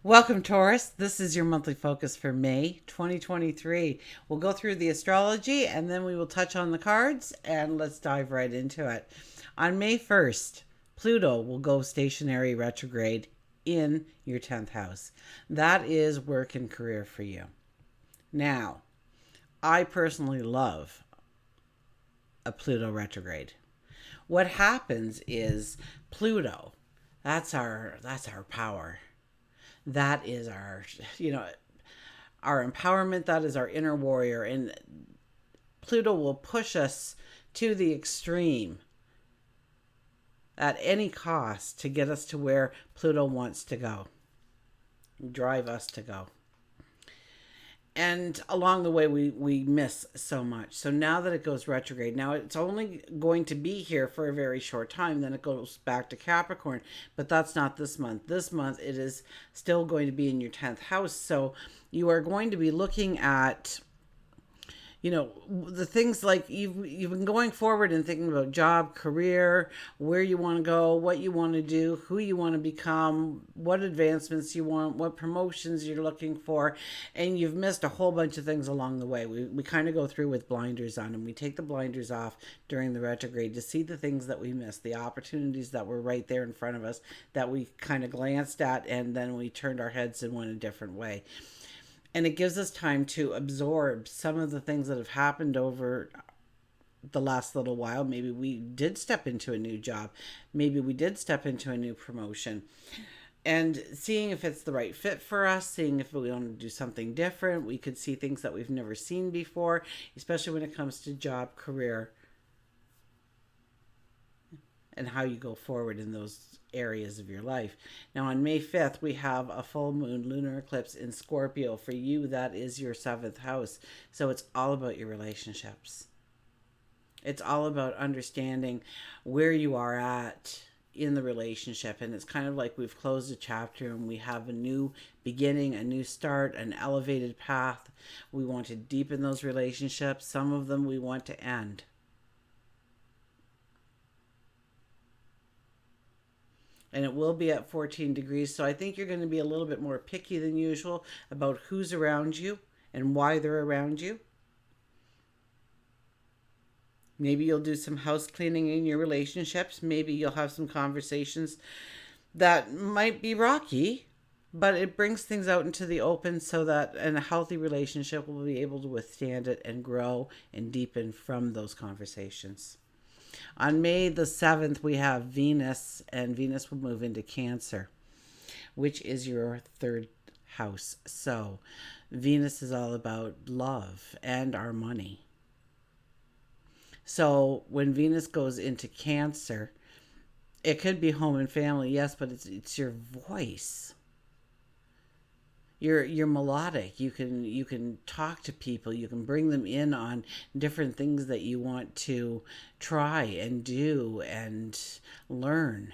Welcome, Taurus. This is your monthly focus for May 2023. We'll go through the astrology and then we will touch on the cards and let's dive right into it. On May 1st, Pluto will go stationary retrograde in your 10th house. That is work and career for you. Now, I personally love a Pluto retrograde. What happens is Pluto, that's our power. That is our empowerment. That is our inner warrior. And Pluto will push us to the extreme at any cost to get us to where Pluto wants to go, drive us to go. And along the way, we miss so much. So now that it goes retrograde, now it's only going to be here for a very short time. Then it goes back to Capricorn. But that's not this month. This month, it is still going to be in your 10th house. So you are going to be looking at the things like you've been going forward and thinking about job, career, where you want to go, what you want to do, who you want to become, what advancements you want, what promotions you're looking for, and you've missed a whole bunch of things along the way. We kind of go through with blinders on, and we take the blinders off during the retrograde to see the things that we missed, the opportunities that were right there in front of us that we kind of glanced at, and then we turned our heads and went a different way. And it gives us time to absorb some of the things that have happened over the last little while. Maybe we did step into a new job. Maybe we did step into a new promotion. And seeing if it's the right fit for us, seeing if we want to do something different. We could see things that we've never seen before, especially when it comes to job, career, and how you go forward in those areas of your life. Now, on May 5th, we have a full moon lunar eclipse in Scorpio. For you, that is your 7th house. So it's all about your relationships. It's all about understanding where you are at in the relationship. And it's kind of like we've closed a chapter and we have a new beginning, a new start, an elevated path. We want to deepen those relationships. Some of them we want to end. And it will be at 14 degrees. So I think you're going to be a little bit more picky than usual about who's around you and why they're around you. Maybe you'll do some house cleaning in your relationships. Maybe you'll have some conversations that might be rocky, but it brings things out into the open so that in a healthy relationship will be able to withstand it and grow and deepen from those conversations. On May the 7th, we have Venus, and Venus will move into Cancer, which is your 3rd house. So Venus is all about love and our money. So when Venus goes into Cancer, it could be home and family, yes, but it's your voice. You're melodic. You can talk to people. You can bring them in on different things that you want to try and do and learn.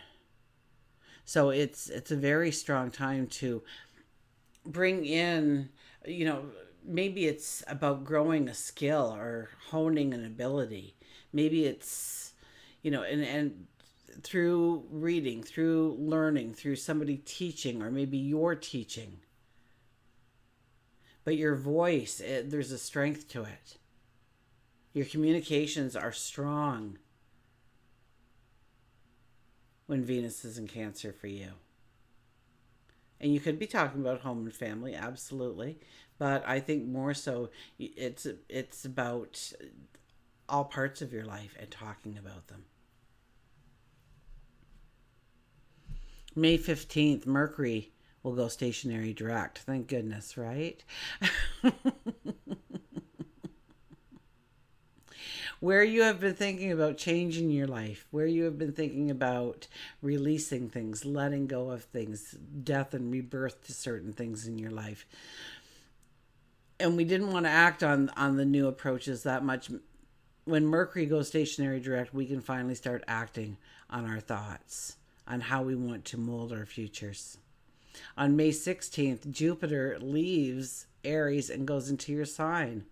So it's a very strong time to bring in, maybe it's about growing a skill or honing an ability. Maybe it's, and through reading, through learning, through somebody teaching, or maybe you're teaching. But your voice, there's a strength to it. Your communications are strong when Venus is in Cancer for you. And you could be talking about home and family, absolutely. But I think more so it's about all parts of your life and talking about them. May 15th, Mercury will go stationary direct. Thank goodness, right? Where you have been thinking about changing your life, where you have been thinking about releasing things, letting go of things, death and rebirth to certain things in your life. And we didn't want to act on the new approaches that much. When Mercury goes stationary direct, we can finally start acting on our thoughts, on how we want to mold our futures. On May 16th, Jupiter leaves Aries and goes into your sign.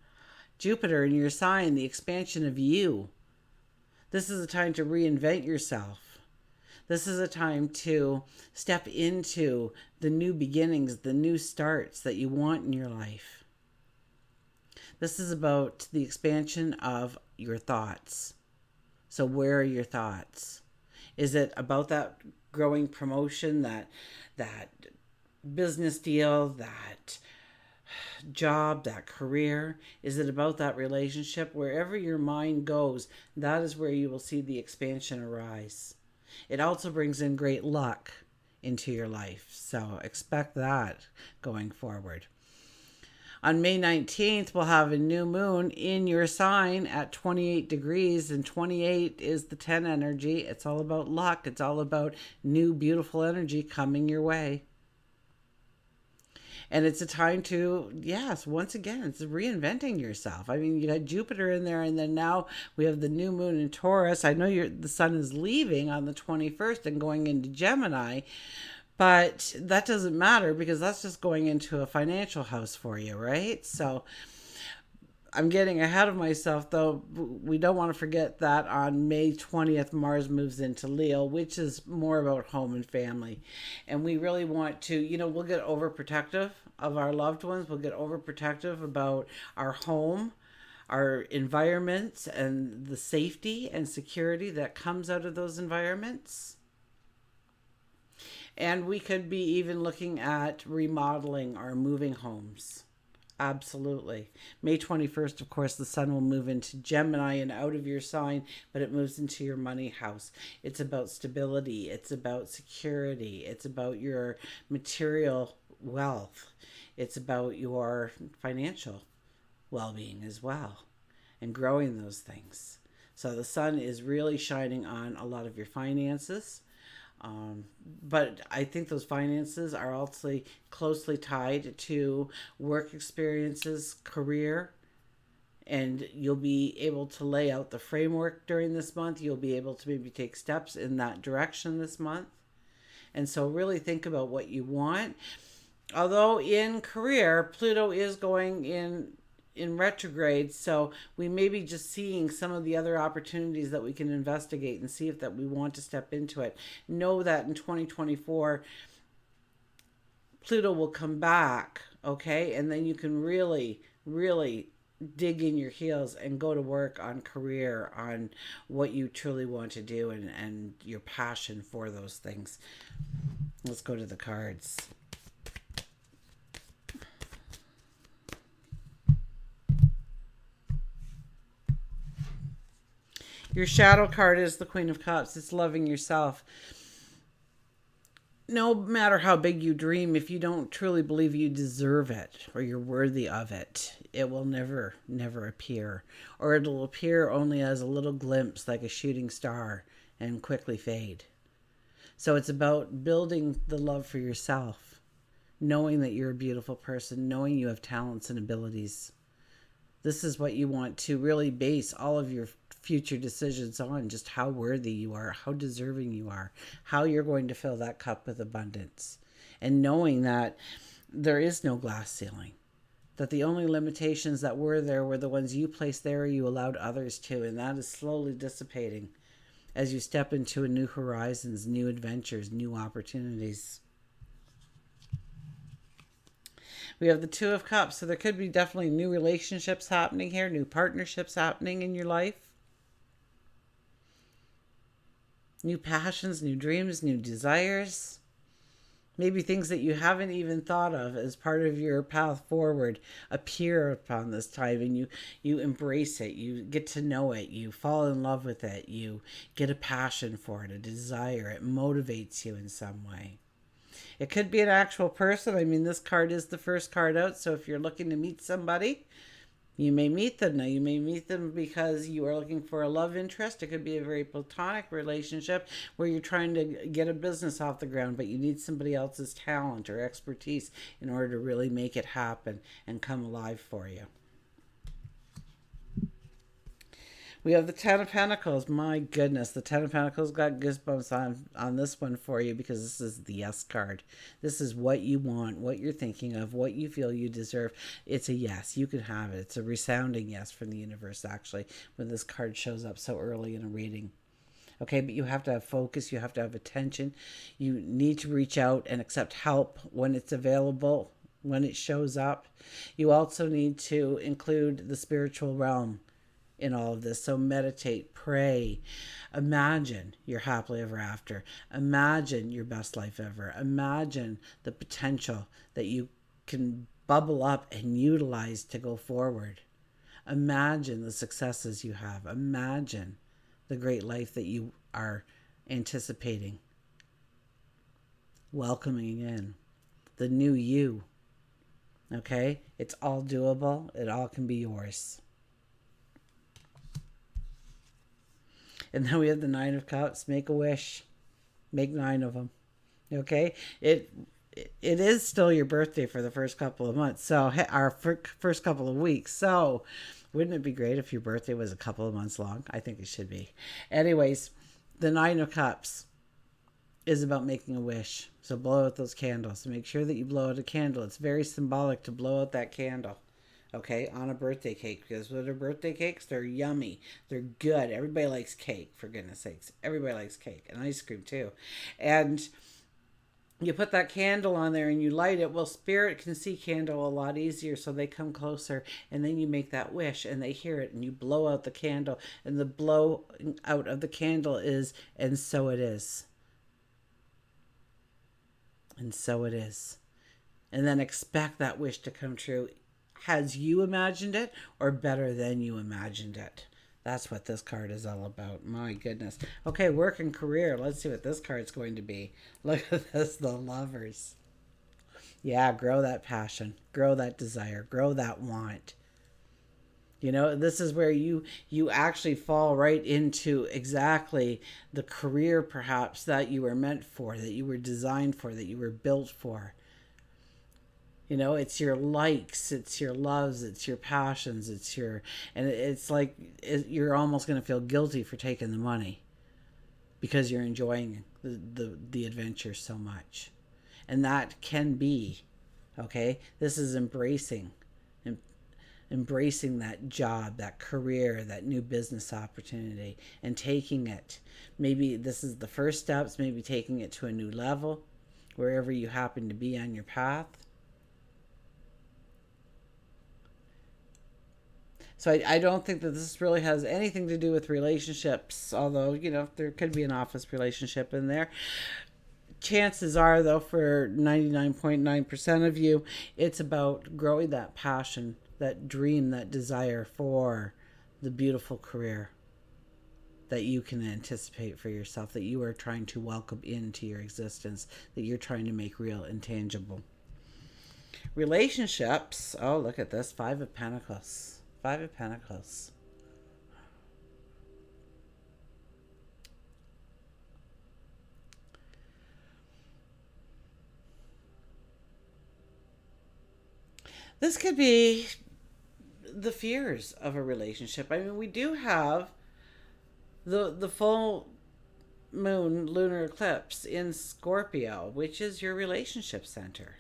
Jupiter in your sign, the expansion of you. This is a time to reinvent yourself. This is a time to step into the new beginnings, the new starts that you want in your life. This is about the expansion of your thoughts. So where are your thoughts? Is it about that growing promotion, that business deal, that job, that career? Is it about that relationship? Wherever your mind goes, that is where you will see the expansion arise. It also brings in great luck into your life. So expect that going forward. On May 19th, we'll have a new moon in your sign at 28 degrees, and 28 is the 10 energy. It's all about luck. It's all about new, beautiful energy coming your way. And it's a time to, yes, once again, it's reinventing yourself. I mean, you got Jupiter in there, and then now we have the new moon in Taurus. I know the sun is leaving on the 21st and going into Gemini, but that doesn't matter because that's just going into a financial house for you, right? So I'm getting ahead of myself, though. We don't want to forget that on May 20th, Mars moves into Leo, which is more about home and family. And we really want to, we'll get overprotective of our loved ones. We'll get overprotective about our home, our environments, and the safety and security that comes out of those environments. And we could be even looking at remodeling or moving homes. Absolutely. May 21st, of course, the sun will move into Gemini and out of your sign, but it moves into your money house. It's about stability. It's about security. It's about your material wealth. It's about your financial well-being as well and growing those things. So the sun is really shining on a lot of your finances. But I think those finances are also closely tied to work experiences, career, and you'll be able to lay out the framework during this month. You'll be able to maybe take steps in that direction this month. And so really think about what you want. Although in career, Pluto is going in retrograde, so we may be just seeing some of the other opportunities that we can investigate and see if that we want to step into it. Know that in 2024 Pluto will come back, okay? And then you can really dig in your heels and go to work on career, on what you truly want to do, and your passion for those things. Let's go to the cards. Your shadow card is the Queen of Cups. It's loving yourself. No matter how big you dream, if you don't truly believe you deserve it or you're worthy of it, it will never appear. Or it'll appear only as a little glimpse, like a shooting star, and quickly fade. So it's about building the love for yourself, knowing that you're a beautiful person, knowing you have talents and abilities. This is what you want to really base all of your future decisions on, just how worthy you are, how deserving you are, how you're going to fill that cup with abundance. And knowing that there is no glass ceiling, that the only limitations that were there were the ones you placed there or you allowed others to, and that is slowly dissipating as you step into new horizons, new adventures, new opportunities. We have the Two of Cups, so there could be definitely new relationships happening here, new partnerships happening in your life. New passions, new dreams, new desires. Maybe things that you haven't even thought of as part of your path forward appear upon this time, and you embrace it. You get to know it. You fall in love with it. You get a passion for it, a desire. It motivates you in some way. It could be an actual person. I mean, this card is the first card out, so if you're looking to meet somebody, you may meet them. Now, you may meet them because you are looking for a love interest. It could be a very platonic relationship where you're trying to get a business off the ground, but you need somebody else's talent or expertise in order to really make it happen and come alive for you. We have the Ten of Pentacles. My goodness, the Ten of Pentacles got goosebumps on this one for you because this is the yes card. This is what you want, what you're thinking of, what you feel you deserve. It's a yes. You can have it. It's a resounding yes from the universe, actually, when this card shows up so early in a reading. Okay, but you have to have focus, you have to have attention. You need to reach out and accept help when it's available, when it shows up. You also need to include the spiritual realm in all of this. So meditate, pray, imagine you're happily ever after. Imagine your best life ever. Imagine the potential that you can bubble up and utilize to go forward. Imagine the successes you have. Imagine the great life that you are anticipating, welcoming in, the new you. Okay? It's all doable. It all can be yours. And then we have the Nine of Cups. Make a wish. Make 9 of them. Okay? It is still your birthday for the first couple of months. So our first couple of weeks. So wouldn't it be great if your birthday was a couple of months long? I think it should be. Anyways, the Nine of Cups is about making a wish. So blow out those candles. Make sure that you blow out a candle. It's very symbolic to blow out that candle. Okay, on a birthday cake, because what are birthday cakes? They're yummy. They're good. Everybody likes cake, for goodness sakes. Everybody likes cake and ice cream too. And you put that candle on there and you light it. Well, spirit can see candle a lot easier, so they come closer, and then you make that wish and they hear it, and you blow out the candle, and the blow out of the candle is, and so it is. And so it is. And then expect that wish to come true. Has you imagined it, or better than you imagined it? That's what this card is all about. My goodness. Okay, work and career. Let's see what this card's going to be. Look at this, the Lovers. Yeah, grow that passion, grow that desire, grow that want. You know, this is where you actually fall right into exactly the career perhaps that you were meant for, that you were designed for, that you were built for. You know, it's your likes, it's your loves, it's your passions, and it's like you're almost going to feel guilty for taking the money because you're enjoying the adventure so much. And that can be, okay? This is embracing that job, that career, that new business opportunity, and taking it. Maybe this is the first steps, maybe taking it to a new level, wherever you happen to be on your path. So I don't think that this really has anything to do with relationships, although, you know, there could be an office relationship in there. Chances are, though, for 99.9% of you, it's about growing that passion, that dream, that desire for the beautiful career that you can anticipate for yourself, that you are trying to welcome into your existence, that you're trying to make real and tangible. Relationships. Oh, look at this. 5 of Pentacles. 5 of Pentacles. This could be the fears of a relationship. I mean, we do have the full moon lunar eclipse in Scorpio, which is your relationship center.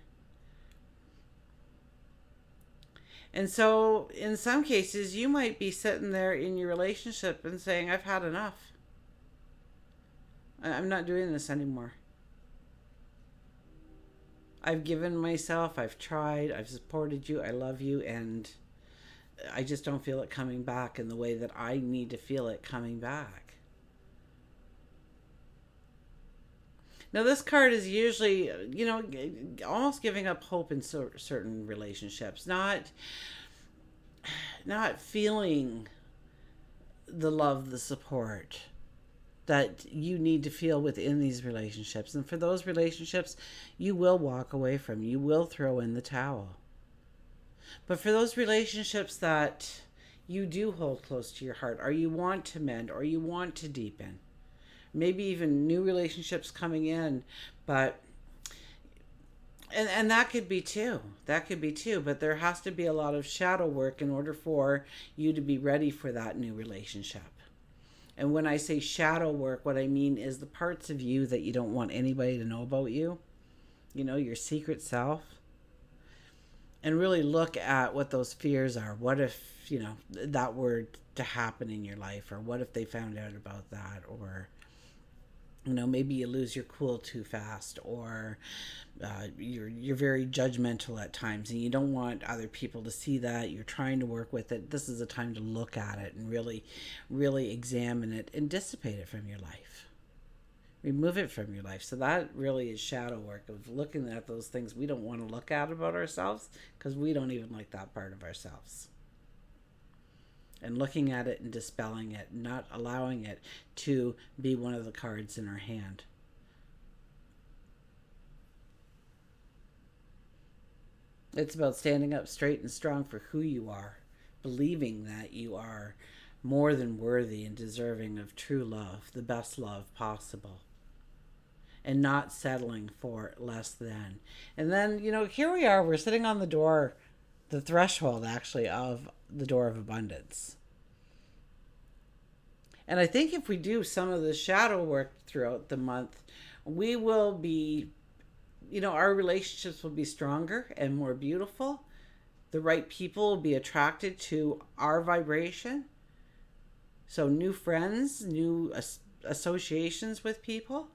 And so, in some cases, you might be sitting there in your relationship and saying, I've had enough. I'm not doing this anymore. I've given myself, I've tried, I've supported you, I love you, and I just don't feel it coming back in the way that I need to feel it coming back. Now, this card is usually, you know, almost giving up hope in certain relationships, not feeling the love, the support that you need to feel within these relationships. And for those relationships, you will walk away from, you will throw in the towel. But for those relationships that you do hold close to your heart, or you want to mend, or you want to deepen, maybe even new relationships coming in, but and that could be too. That could be too, but there has to be a lot of shadow work in order for you to be ready for that new relationship. And when I say shadow work, what I mean is the parts of you that you don't want anybody to know about you, you know, your secret self. And really look at what those fears are. What if, you know, that were to happen in your life, or what if they found out about that, or Maybe you lose your cool too fast, or you're very judgmental at times, and you don't want other people to see that. You're trying to work with it. This is a time to look at it and really examine it and dissipate it from your life. Remove it from your life. So that really is shadow work, of looking at those things we don't want to look at about ourselves, because we don't even like that part of ourselves. And looking at it and dispelling it, not allowing it to be one of the cards in our hand. It's about standing up straight and strong for who you are, believing that you are more than worthy and deserving of true love, the best love possible, and not settling for less than. And then, here we are, we're sitting on the door, the threshold actually, of the door of abundance. And I think if we do some of the shadow work throughout the month, we will be, our relationships will be stronger and more beautiful. The right people will be attracted to our vibration. So, new friends, new associations with people.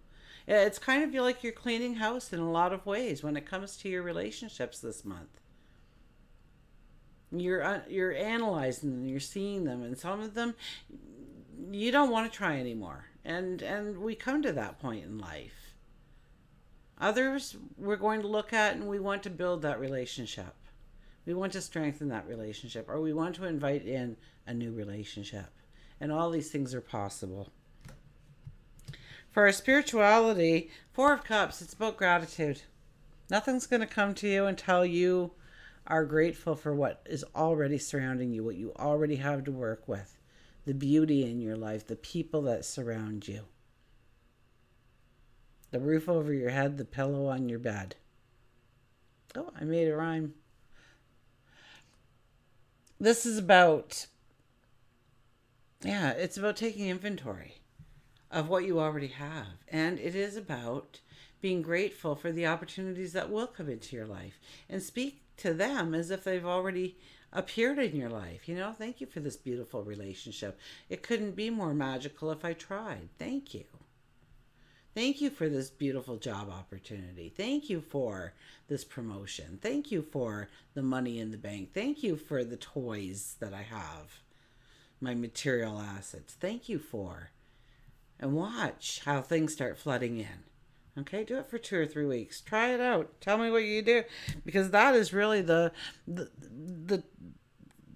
It's kind of like you're cleaning house in a lot of ways when it comes to your relationships this month. You're analyzing them, you're seeing them, and some of them you don't want to try anymore. And we come to that point in life. Others we're going to look at, and we want to build that relationship. We want to strengthen that relationship, or we want to invite in a new relationship. And all these things are possible. For our spirituality, Four of Cups, it's about gratitude. Nothing's going to come to you until you are grateful for what is already surrounding you, what you already have to work with, the beauty in your life, the people that surround you, the roof over your head, the pillow on your bed. Oh, I made a rhyme. This is about, it's about taking inventory of what you already have. And it is about being grateful for the opportunities that will come into your life, and speak to them as if they've already appeared in your life. Thank you for this beautiful relationship. It couldn't be more magical if I tried. Thank you. Thank you for this beautiful job opportunity. Thank you for this promotion. Thank you for the money in the bank. Thank you for the toys that I have, my material assets. Thank you for. And watch how things start flooding in. Okay, do it for 2 or 3 weeks. Try it out. Tell me what you do, because that is really the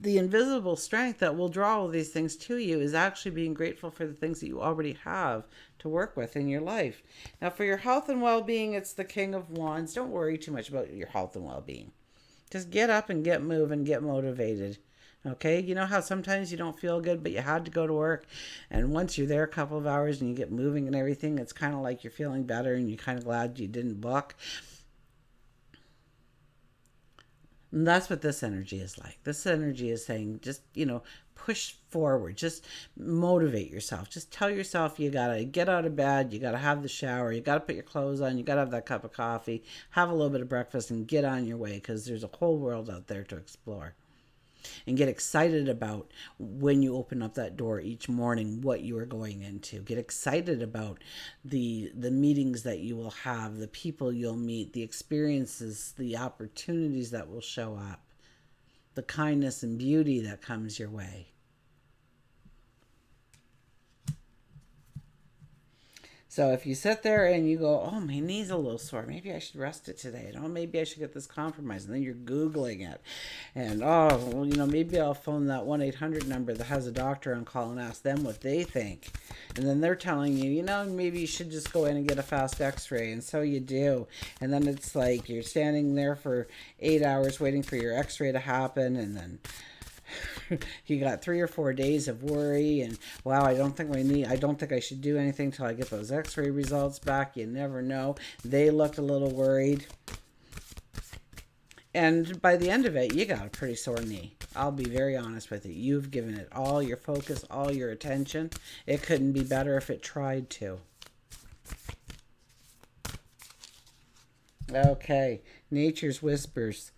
invisible strength that will draw all these things to you, is actually being grateful for the things that you already have to work with in your life. Now, for your health and well-being, it's the King of Wands. Don't worry too much about your health and well-being. Just get up and get moving, get motivated. Okay, you know how sometimes you don't feel good, but you had to go to work, and once you're there a couple of hours and you get moving and everything, it's kind of like you're feeling better and you're kind of glad you didn't book. And that's what this energy is like. This energy is saying, just, push forward. Just motivate yourself. Just tell yourself you got to get out of bed. You got to have the shower. You got to put your clothes on. You got to have that cup of coffee. Have a little bit of breakfast and get on your way, because there's a whole world out there to explore. And get excited about when you open up that door each morning, what you are going into. Get excited about the meetings that you will have, the people you'll meet, the experiences, the opportunities that will show up, the kindness and beauty that comes your way. So if you sit there and you go, oh, my knee's a little sore, maybe I should rest it today. And, oh, maybe I should get this compromise. And then you're Googling it. And, maybe I'll phone that 1-800 number that has a doctor on call and ask them what they think. And then they're telling you, maybe you should just go in and get a fast x-ray. And so you do. And then it's like you're standing there for 8 hours waiting for your x-ray to happen. And then you got 3 or 4 days of worry, and wow, I don't think I should do anything till I get those x-ray results back. You never know. They looked a little worried. And by the end of it, you got a pretty sore knee. I'll be very honest with you. You've given it all your focus, all your attention. It couldn't be better if it tried to. Okay, nature's whispers.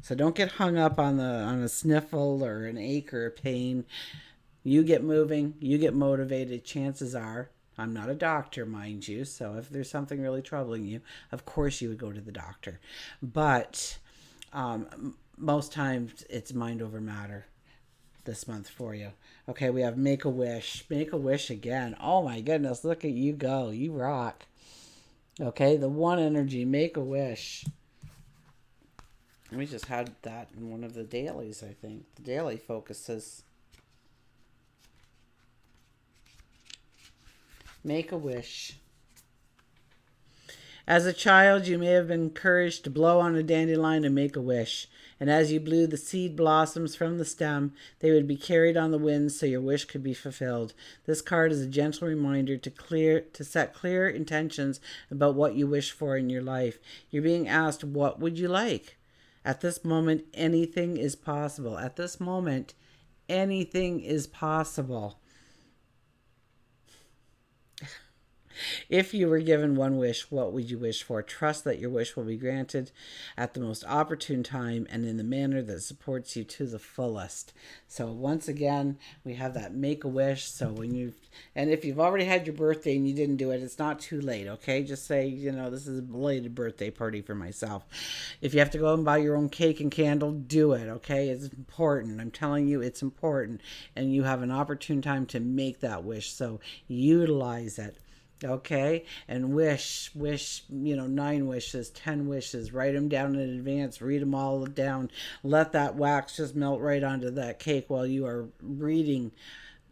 So don't get hung up on a sniffle or an ache or a pain. You get moving, you get motivated. Chances are I'm not a doctor, mind you, so if there's something really troubling you, of course you would go to the doctor. But most times it's mind over matter this month for you. Okay, we have Make a Wish. Make a Wish again. Oh my goodness, look at you go. You rock. Okay, the one energy, Make a Wish. We just had that in one of the dailies, I think. The daily focuses. Make a wish. As a child, you may have been encouraged to blow on a dandelion and make a wish. And as you blew the seed blossoms from the stem, they would be carried on the wind so your wish could be fulfilled. This card is a gentle reminder to set clear intentions about what you wish for in your life. You're being asked, what would you like? At this moment, anything is possible. At this moment, anything is possible. If you were given one wish, what would you wish for? Trust that your wish will be granted at the most opportune time and in the manner that supports you to the fullest. So once again, we have that make a wish. So and if you've already had your birthday and you didn't do it, it's not too late, okay? Just say, this is a belated birthday party for myself. If you have to go and buy your own cake and candle, do it, okay? It's important. I'm telling you, it's important. And you have an opportune time to make that wish. So utilize it. Okay, and wish, 9 wishes, 10 wishes, write them down in advance, read them all down, let that wax just melt right onto that cake while you are reading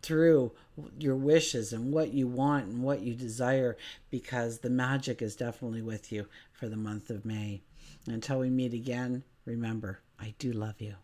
through your wishes and what you want and what you desire, because the magic is definitely with you for the month of May. Until we meet again, remember, I do love you.